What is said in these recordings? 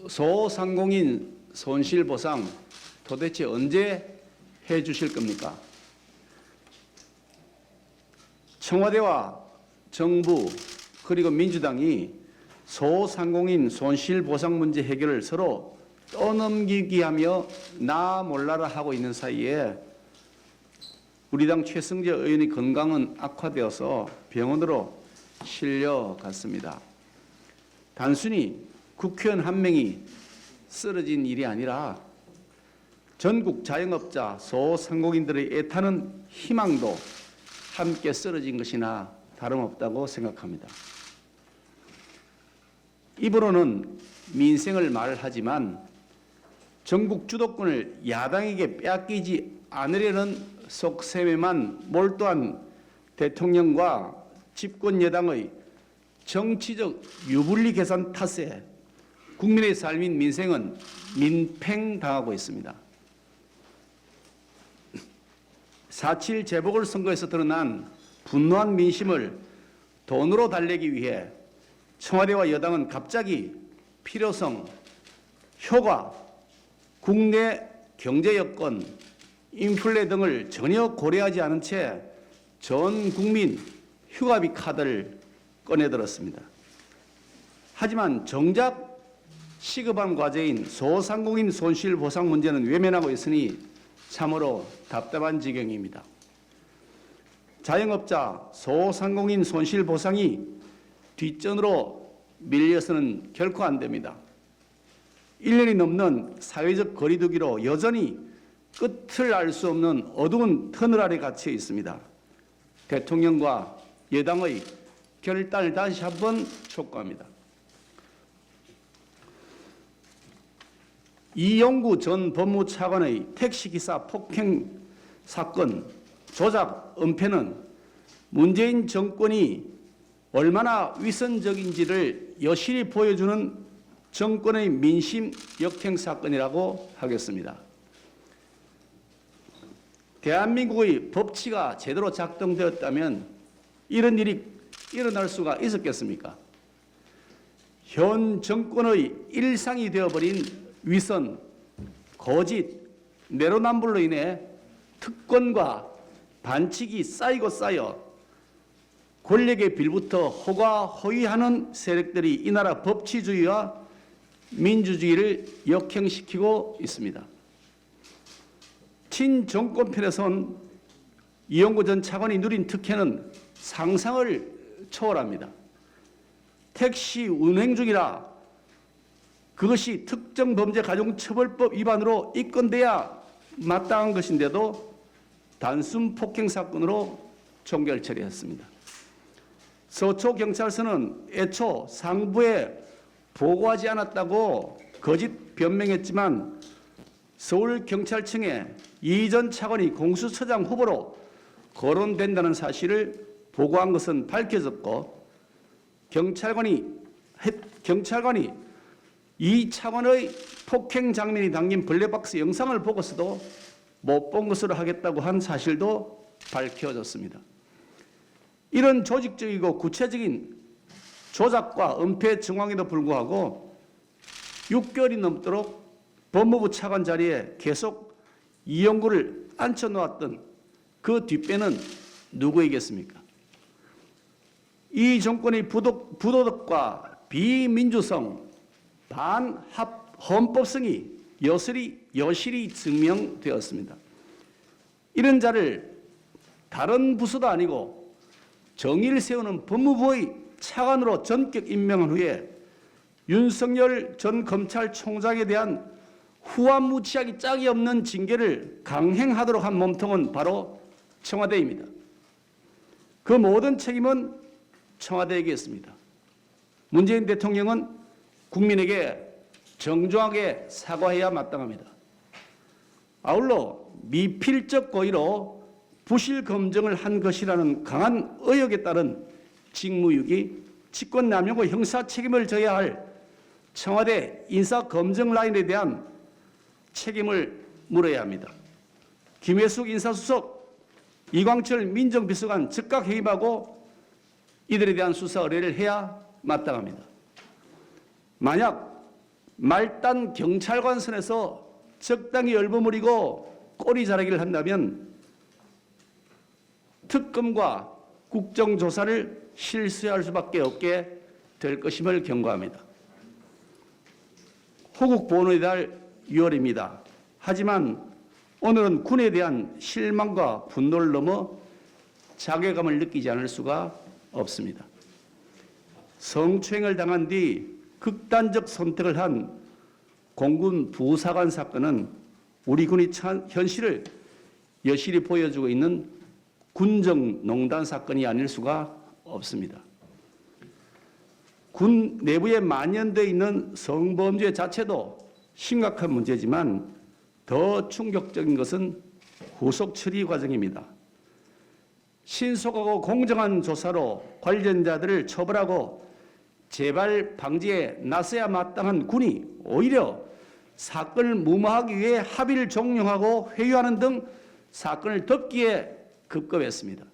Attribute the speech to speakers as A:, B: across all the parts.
A: 소상공인 손실보상 도대체 언제 해 주실 겁니까? 청와대와 정부 그리고 민주당이 소상공인 손실보상 문제 해결을 서로 떠넘기기 하며 나 몰라라 하고 있는 사이에 우리 당 최승재 의원의 건강은 악화되어서 병원으로 실려갔습니다. 단순히 국회의원 한 명이 쓰러진 일이 아니라 전국 자영업자, 소상공인들의 애타는 희망도 함께 쓰러진 것이나 다름없다고 생각합니다. 입으로는 민생을 말하지만 전국 주도권을 야당에게 빼앗기지 않으려는 속셈에만 몰두한 대통령과 집권 여당의 정치적 유불리 계산 탓에 국민의 삶인 민생은 민팽당하고 있습니다. 4.7 재보궐선거에서 드러난 분노한 민심을 돈으로 달래기 위해 청와대와 여당은 갑자기 필요성, 효과, 국내 경제 여건, 인플레 등을 전혀 고려하지 않은 채 전 국민 휴가비 카드를 꺼내들었습니다. 하지만 정작 시급한 과제인 소상공인 손실보상 문제는 외면하고 있으니 참으로 답답한 지경입니다. 자영업자, 소상공인 손실보상이 뒷전으로 밀려서는 결코 안 됩니다. 1년이 넘는 사회적 거리두기로 여전히 끝을 알 수 없는 어두운 터널 아래 갇혀 있습니다. 대통령과 여당의 결단을 다시 한번 촉구합니다. 이용구 전 법무차관의 택시기사 폭행 사건 조작 은폐는 문재인 정권이 얼마나 위선적인지를 여실히 보여주는 정권의 민심 역행 사건이라고 하겠습니다. 대한민국의 법치가 제대로 작동되었다면 이런 일이 일어날 수가 있었겠습니까? 현 정권의 일상이 되어버린 위선, 거짓, 내로남불로 인해 특권과 반칙이 쌓이고 쌓여 권력의 빌부터 호가호위하는 세력들이 이 나라 법치주의와 민주주의를 역행시키고 있습니다. 친정권편에선 이용구 전 차관이 누린 특혜는 상상을 초월합니다. 택시 운행 중이라 그것이 특정범죄가중처벌법 위반으로 입건돼야 마땅한 것인데도 단순 폭행 사건으로 종결 처리했습니다. 서초경찰서는 애초 상부에 보고하지 않았다고 거짓 변명했지만 서울경찰청에 이 전 차관이 공수처장 후보로 거론된다는 사실을 보고한 것은 밝혀졌고 경찰관이 이 차관의 폭행 장면이 담긴 블랙박스 영상을 보고서도 못 본 것으로 하겠다고 한 사실도 밝혀졌습니다. 이런 조직적이고 구체적인 조작과 은폐 정황에도 불구하고 6개월이 넘도록 법무부 차관 자리에 계속 이용구를 앉혀놓았던 그 뒷배는 누구이겠습니까? 이 정권의 부도덕과 비민주성, 반헌법성이 여실히 증명되었습니다. 이런 자를 다른 부서도 아니고 정의를 세우는 법무부의 차관으로 전격 임명한 후에 윤석열 전 검찰총장에 대한 후한무치하기 짝이 없는 징계를 강행하도록 한 몸통은 바로 청와대입니다. 그 모든 책임은 청와대에게 있습니다. 문재인 대통령은 국민에게 정중하게 사과해야 마땅합니다. 아울러 미필적 고의로 부실 검증을 한 것이라는 강한 의혹에 따른 직무유기, 직권남용과 형사 책임을 져야 할 청와대 인사검증 라인에 대한 책임을 물어야 합니다. 김혜숙 인사수석, 이광철 민정비서관 즉각 해임하고 이들에 대한 수사 의뢰를 해야 마땅합니다. 만약 말단 경찰관 선에서 적당히 얼버무리고 꼬리 자르기를 한다면 특검과 국정조사를 실시할 수밖에 없게 될 것임을 경고합니다. 호국 보훈의 달 6월입니다. 하지만 오늘은 군에 대한 실망과 분노를 넘어 자괴감을 느끼지 않을 수가 없습니다. 성추행을 당한 뒤 극단적 선택을 한 공군 부사관 사건은 우리 군이 현실을 여실히 보여주고 있는 군정농단 사건이 아닐 수가 없습니다. 군 내부에 만연되어 있는 성범죄 자체도 심각한 문제지만 더 충격적인 것은 후속 처리 과정입니다. 신속하고 공정한 조사로 관련자들을 처벌하고 재발 방지에 나서야 마땅한 군이 오히려 사건을 무마하기 위해 합의를 종용하고 회유하는 등 사건을 덮기에 급급했습니다.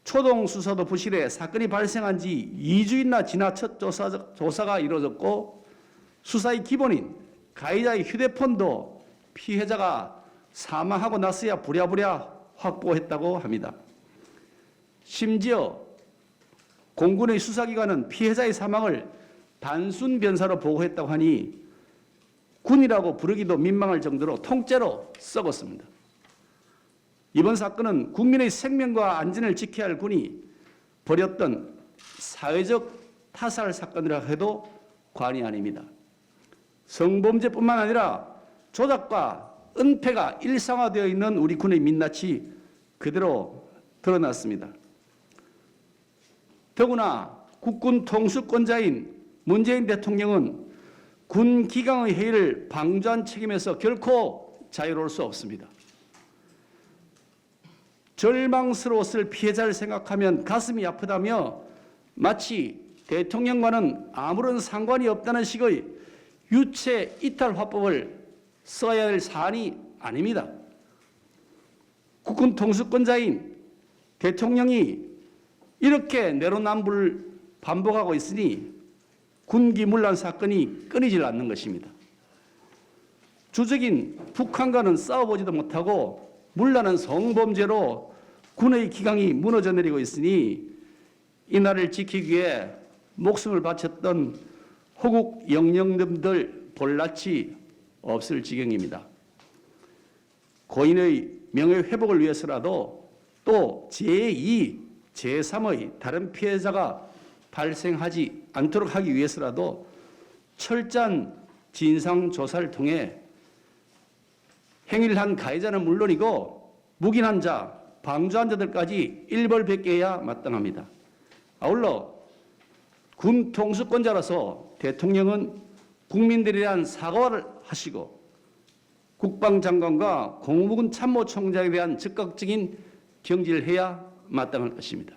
A: 초동 수사도 부실해 사건이 발생한 지 2주일이나 지나 첫 조사가 이루어졌고 수사의 기본인 가해자의 휴대폰도 피해자가 사망하고 나서야 부랴부랴 확보했다고 합니다. 심지어 공군의 수사기관은 피해자의 사망을 단순 변사로 보고했다고 하니 군이라고 부르기도 민망할 정도로 통째로 썩었습니다. 이번 사건은 국민의 생명과 안전을 지켜야 할 군이 벌였던 사회적 타살 사건이라 해도 과언이 아닙니다. 성범죄뿐만 아니라 조작과 은폐가 일상화되어 있는 우리 군의 민낯이 그대로 드러났습니다. 더구나 국군 통수권자인 문재인 대통령은 군 기강의 해이를 방조한 책임에서 결코 자유로울 수 없습니다. 절망스러웠을 피해자를 생각하면 가슴이 아프다며 마치 대통령과는 아무런 상관이 없다는 식의 유체 이탈 화법을 써야 할 사안이 아닙니다. 국군 통수권자인 대통령이 이렇게 내로남불을 반복하고 있으니 군기문란 사건이 끊이질 않는 것입니다. 주적인 북한과는 싸워보지도 못하고 문란한 성범죄로 군의 기강이 무너져 내리고 있으니 이 나라를 지키기 위해 목숨을 바쳤던 호국 영령님들 볼낯이 없을 지경입니다. 고인의 명예 회복을 위해서라도 또 제2, 제3의 다른 피해자가 발생하지 않도록 하기 위해서라도 철저한 진상조사를 통해 행위를 한 가해자는 물론이고 묵인한 자, 방조한 자들까지 일벌백계해야 마땅합니다. 아울러 군 통수권자로서 대통령은 국민들에 대한 사과를 하시고 국방장관과 공무군 참모총장에 대한 즉각적인 경질을 해야 마땅할 것입니다.